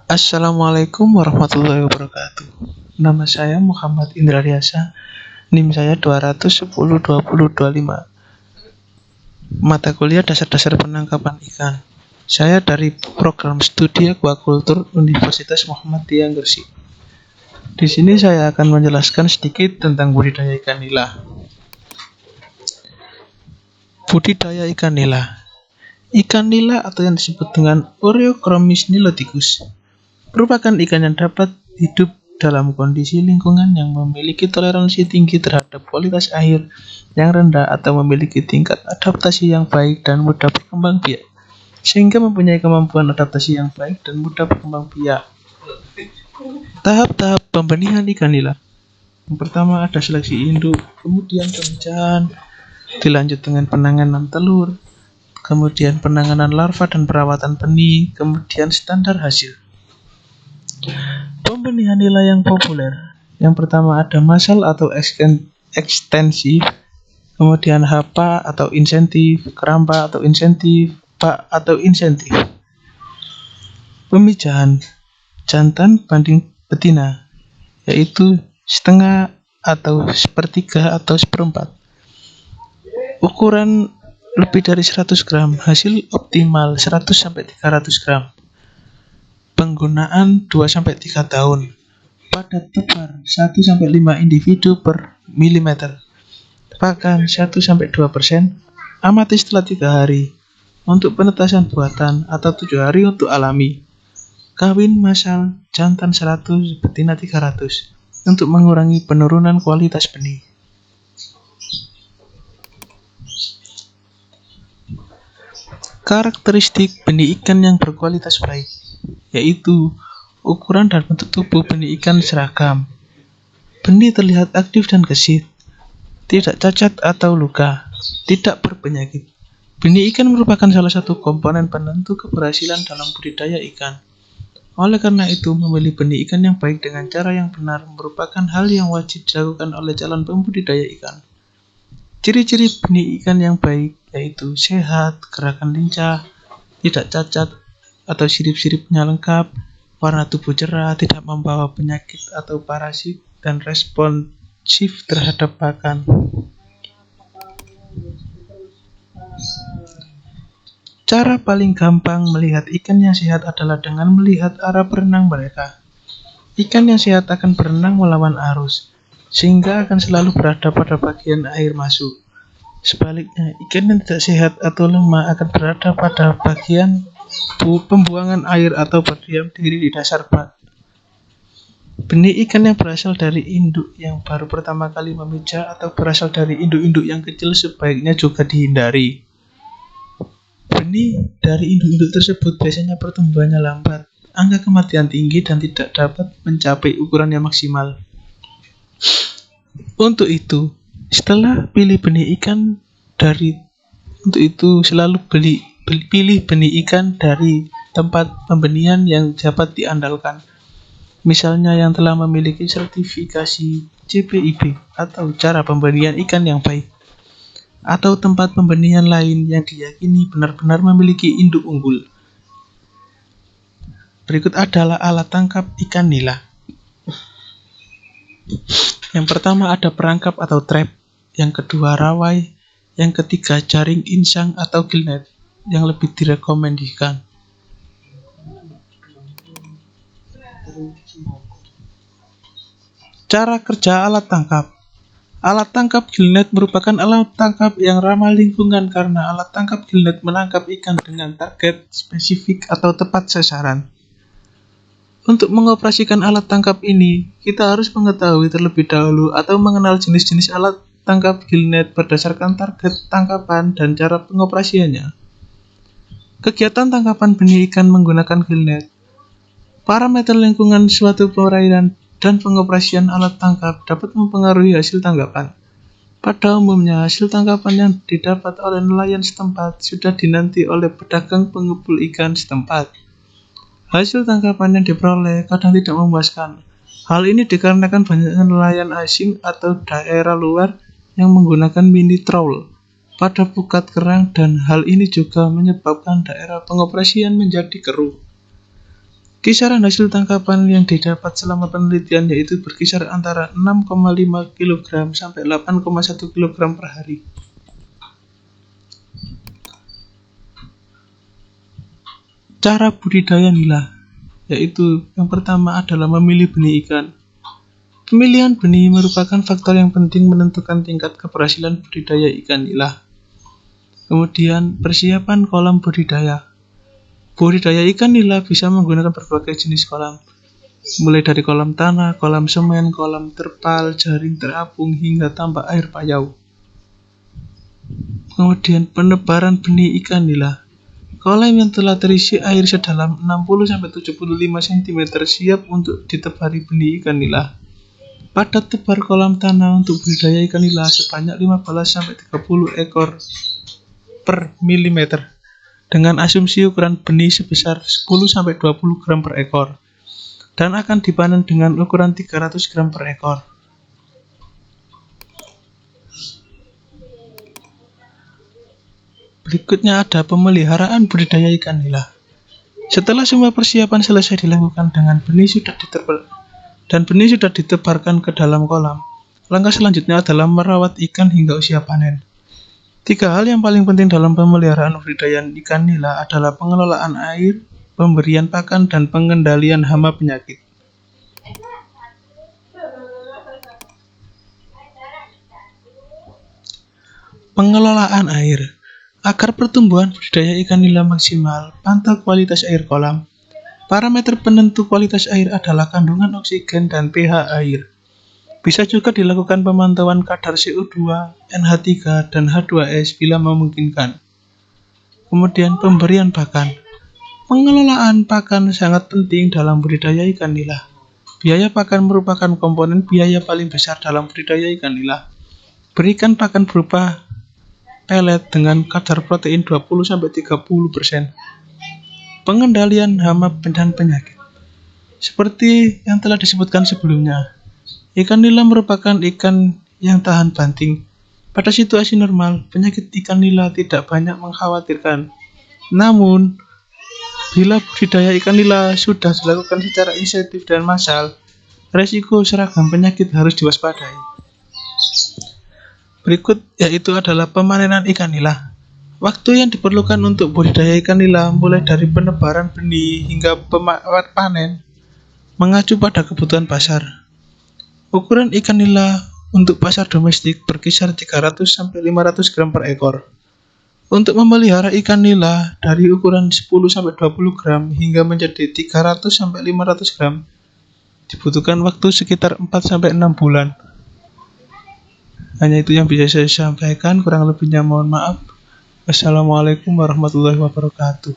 Assalamualaikum warahmatullahi wabarakatuh. Nama saya Muhammad Indra Riasa. NIM saya 210 20 25. Mata kuliah dasar-dasar penangkapan ikan. Saya dari program studi aquaculture Universitas Muhammadiyah Gresik. Di sini saya akan menjelaskan sedikit tentang budidaya ikan nila. Budidaya ikan nila. Ikan nila atau yang disebut dengan Oreochromis niloticus merupakan ikan yang dapat hidup dalam kondisi lingkungan yang memiliki toleransi tinggi terhadap kualitas air yang rendah atau memiliki tingkat adaptasi yang baik dan mudah berkembang biak, sehingga mempunyai kemampuan adaptasi yang baik dan mudah berkembang biak. Tahap-tahap pembenihan ikan nila. Yang pertama ada seleksi induk, kemudian pemijahan, dilanjut dengan penanganan telur, kemudian penanganan larva dan perawatan benih, kemudian standar hasil. Pembenihan nila yang populer. Yang pertama ada massal atau ekstensif, kemudian hapa atau insentif, keramba atau insentif, bak atau insentif. Pemijahan jantan banding betina, yaitu setengah atau sepertiga atau seperempat. Ukuran lebih dari 100 gram, hasil optimal 100-300 gram. Penggunaan 2-3 tahun. Padat tebar 1-5 individu per milimeter. Pakan 1-2%. Amati setelah 3 hari. Untuk penetasan buatan atau 7 hari untuk alami. Kawin massal jantan 100, betina 300 untuk mengurangi penurunan kualitas benih. Karakteristik benih ikan yang berkualitas baik, yaitu ukuran dan bentuk tubuh benih ikan seragam. Benih terlihat aktif dan gesit, tidak cacat atau luka, tidak berpenyakit. Benih ikan merupakan salah satu komponen penentu keberhasilan dalam budidaya ikan. Oleh karena itu, memilih benih ikan yang baik dengan cara yang benar merupakan hal yang wajib dilakukan oleh calon pembudidaya ikan. Ciri-ciri benih ikan yang baik yaitu sehat, gerakan lincah, tidak cacat atau sirip-siripnya lengkap, warna tubuh cerah, tidak membawa penyakit atau parasit, dan responsif terhadap pakan. Cara paling gampang melihat ikan yang sehat adalah dengan melihat arah berenang mereka. Ikan yang sehat akan berenang melawan arus, sehingga akan selalu berada pada bagian air masuk. Sebaliknya, ikan yang tidak sehat atau lemah akan berada pada bagian pembuangan air atau berdiam diri di dasar bak. Benih ikan yang berasal dari induk yang baru pertama kali memijah atau berasal dari induk-induk yang kecil sebaiknya juga dihindari. Benih dari induk-induk tersebut biasanya pertumbuhannya lambat, angka kematian tinggi, dan tidak dapat mencapai ukuran yang maksimal. Untuk itu, selalu pilih benih ikan dari tempat pembenihan yang dapat diandalkan. Misalnya yang telah memiliki sertifikasi CPIB atau cara pembenihan ikan yang baik, atau tempat pembenihan lain yang diyakini benar-benar memiliki induk unggul. Berikut adalah alat tangkap ikan nila. Yang pertama ada perangkap atau trap, yang kedua rawai, yang ketiga jaring insang atau gillnet yang lebih direkomendasikan. Cara kerja alat tangkap. Alat tangkap gillnet merupakan alat tangkap yang ramah lingkungan karena alat tangkap gillnet menangkap ikan dengan target spesifik atau tepat sasaran. Untuk mengoperasikan alat tangkap ini, kita harus mengetahui terlebih dahulu atau mengenal jenis-jenis alat tangkap gillnet berdasarkan target tangkapan dan cara pengoperasiannya. Kegiatan tangkapan benih ikan menggunakan gillnet. Parameter lingkungan suatu perairan dan pengoperasian alat tangkap dapat mempengaruhi hasil tangkapan. Pada umumnya, hasil tangkapan yang didapat oleh nelayan setempat sudah dinanti oleh pedagang pengepul ikan setempat. Hasil tangkapan yang diperoleh kadang tidak memuaskan. Hal ini dikarenakan banyaknya nelayan asing atau daerah luar yang menggunakan mini trawl pada pukat kerang, dan hal ini juga menyebabkan daerah pengoperasian menjadi keruh. Kisaran hasil tangkapan yang didapat selama penelitian yaitu berkisar antara 6,5 kg sampai 8,1 kg per hari. Cara budidaya nila, yaitu yang pertama adalah memilih benih ikan. Pemilihan benih merupakan faktor yang penting menentukan tingkat keberhasilan budidaya ikan nila. Kemudian persiapan kolam budidaya. Budidaya ikan nila bisa menggunakan berbagai jenis kolam, mulai dari kolam tanah, kolam semen, kolam terpal, jaring terapung, hingga tambak air payau. Kemudian penebaran benih ikan nila. Kolam yang telah terisi air sedalam 60-75 cm siap untuk ditebari benih ikan nila. Pada tebar kolam tanah untuk budidaya ikan nila sebanyak 15-30 ekor per milimeter, dengan asumsi ukuran benih sebesar 10-20 gram per ekor, dan akan dipanen dengan ukuran 300 gram per ekor. Berikutnya ada pemeliharaan budidaya ikan nila. Setelah semua persiapan selesai dilakukan dengan benih sudah ditebarkan ke dalam kolam, langkah selanjutnya adalah merawat ikan hingga usia panen. 3 hal yang paling penting dalam pemeliharaan budidaya ikan nila adalah pengelolaan air, pemberian pakan, dan pengendalian hama penyakit. Pengelolaan air. Agar pertumbuhan budidaya ikan nila maksimal, pantau kualitas air kolam. Parameter penentu kualitas air adalah kandungan oksigen dan pH air. Bisa juga dilakukan pemantauan kadar CO2, NH3, dan H2S bila memungkinkan. Kemudian pemberian pakan. Pengelolaan pakan sangat penting dalam budidaya ikan nila. Biaya pakan merupakan komponen biaya paling besar dalam budidaya ikan nila. Berikan pakan berupa pelet dengan kadar protein 20-30%. Pengendalian hama dan penyakit. Seperti yang telah disebutkan sebelumnya, ikan nila merupakan ikan yang tahan banting. Pada situasi normal, penyakit ikan nila tidak banyak mengkhawatirkan. Namun, bila budidaya ikan nila sudah dilakukan secara intensif dan massal, resiko seragam penyakit harus diwaspadai. Berikut yaitu adalah pemanenan ikan nila. Waktu yang diperlukan untuk budidaya ikan nila mulai dari penebaran benih hingga panen mengacu pada kebutuhan pasar. Ukuran ikan nila untuk pasar domestik berkisar 300-500 gram per ekor. Untuk memelihara ikan nila dari ukuran 10-20 gram hingga menjadi 300-500 gram dibutuhkan waktu sekitar 4-6 bulan. Hanya itu yang bisa saya sampaikan, kurang lebihnya mohon maaf. Wassalamualaikum warahmatullahi wabarakatuh.